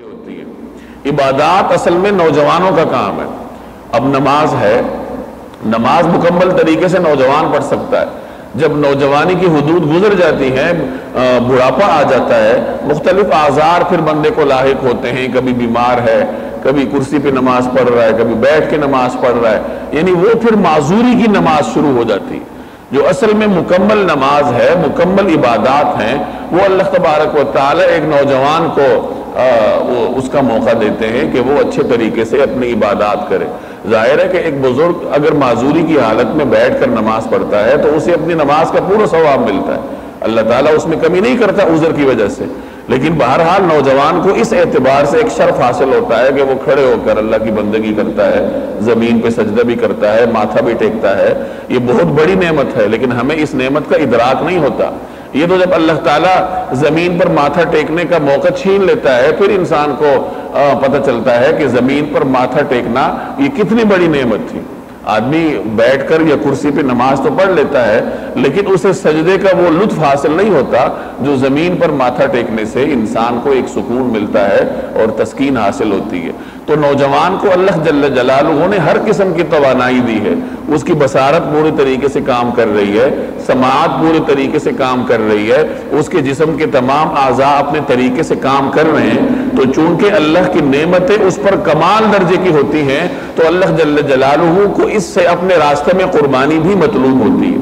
ہوتی ہے۔ عبادات اصل میں نوجوانوں کا کام ہے۔ اب نماز ہے، نماز مکمل طریقے سے نوجوان پڑھ سکتا ہے۔ جب نوجوانی کی حدود گزر جاتی ہیں، بڑھاپا آ جاتا ہے، مختلف آزار پھر بندے کو لاحق ہوتے ہیں، کبھی بیمار ہے، کبھی کرسی پہ نماز پڑھ رہا ہے، کبھی بیٹھ کے نماز پڑھ رہا ہے، یعنی وہ پھر معذوری کی نماز شروع ہو جاتی ہے۔ جو اصل میں مکمل نماز ہے، مکمل عبادات ہیں، وہ اللہ تبارک و تعالی ایک نوجوان کو اس کا موقع دیتے ہیں کہ وہ اچھے طریقے سے اپنی عبادات کرے۔ ظاہر ہے کہ ایک بزرگ اگر معذوری کی حالت میں بیٹھ کر نماز پڑھتا ہے تو اسے اپنی نماز کا پورا ثواب ملتا ہے، اللہ تعالیٰ اس میں کمی نہیں کرتا عذر کی وجہ سے۔ لیکن بہرحال نوجوان کو اس اعتبار سے ایک شرف حاصل ہوتا ہے کہ وہ کھڑے ہو کر اللہ کی بندگی کرتا ہے، زمین پہ سجدہ بھی کرتا ہے، ماتھا بھی ٹیکتا ہے۔ یہ بہت بڑی نعمت ہے، لیکن ہمیں اس نعمت کا ادراک نہیں ہوتا۔ یہ تو جب اللہ تعالیٰ زمین پر ماتھا ٹیکنے کا موقع چھین لیتا ہے، پھر انسان کو پتہ چلتا ہے کہ زمین پر ماتھا ٹیکنا یہ کتنی بڑی نعمت تھی۔ آدمی بیٹھ کر یا کرسی پہ نماز تو پڑھ لیتا ہے، لیکن اسے سجدے کا وہ لطف حاصل نہیں ہوتا جو زمین پر ماتھا ٹیکنے سے انسان کو ایک سکون ملتا ہے اور تسکین حاصل ہوتی ہے۔ تو نوجوان کو اللہ جل جلالہ نے ہر قسم کی توانائی دی ہے، اس کی بصارت پورے طریقے سے کام کر رہی ہے، سماعت پورے طریقے سے کام کر رہی ہے، اس کے جسم کے تمام اعضاء اپنے طریقے سے کام کر رہے ہیں۔ تو چونکہ اللہ کی نعمتیں اس پر کمال درجے کی ہوتی ہیں، تو اللہ جل جلالہ کو اس سے اپنے راستے میں قربانی بھی مطلوب ہوتی ہے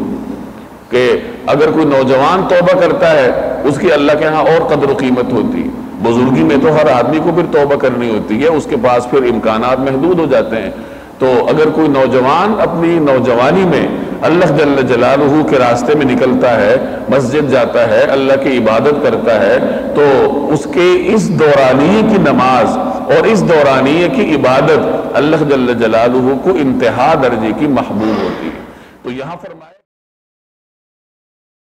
کہ اگر کوئی نوجوان توبہ کرتا ہے، اس کی اللہ کے ہاں اور قدر و قیمت ہوتی ہے۔ بزرگی میں تو ہر آدمی کو پھر توبہ کرنی ہوتی ہے، اس کے پاس پھر امکانات محدود ہو جاتے ہیں۔ تو اگر کوئی نوجوان اپنی نوجوانی میں اللہ جل جلالہ کے راستے میں نکلتا ہے، مسجد جاتا ہے، اللہ کی عبادت کرتا ہے، تو اس کے اس دورانیے کی نماز اور اس دورانیے کی عبادت اللہ جل جلالہ کو انتہا درجے کی محبوب ہوتی ہے۔ تو یہاں فرمایا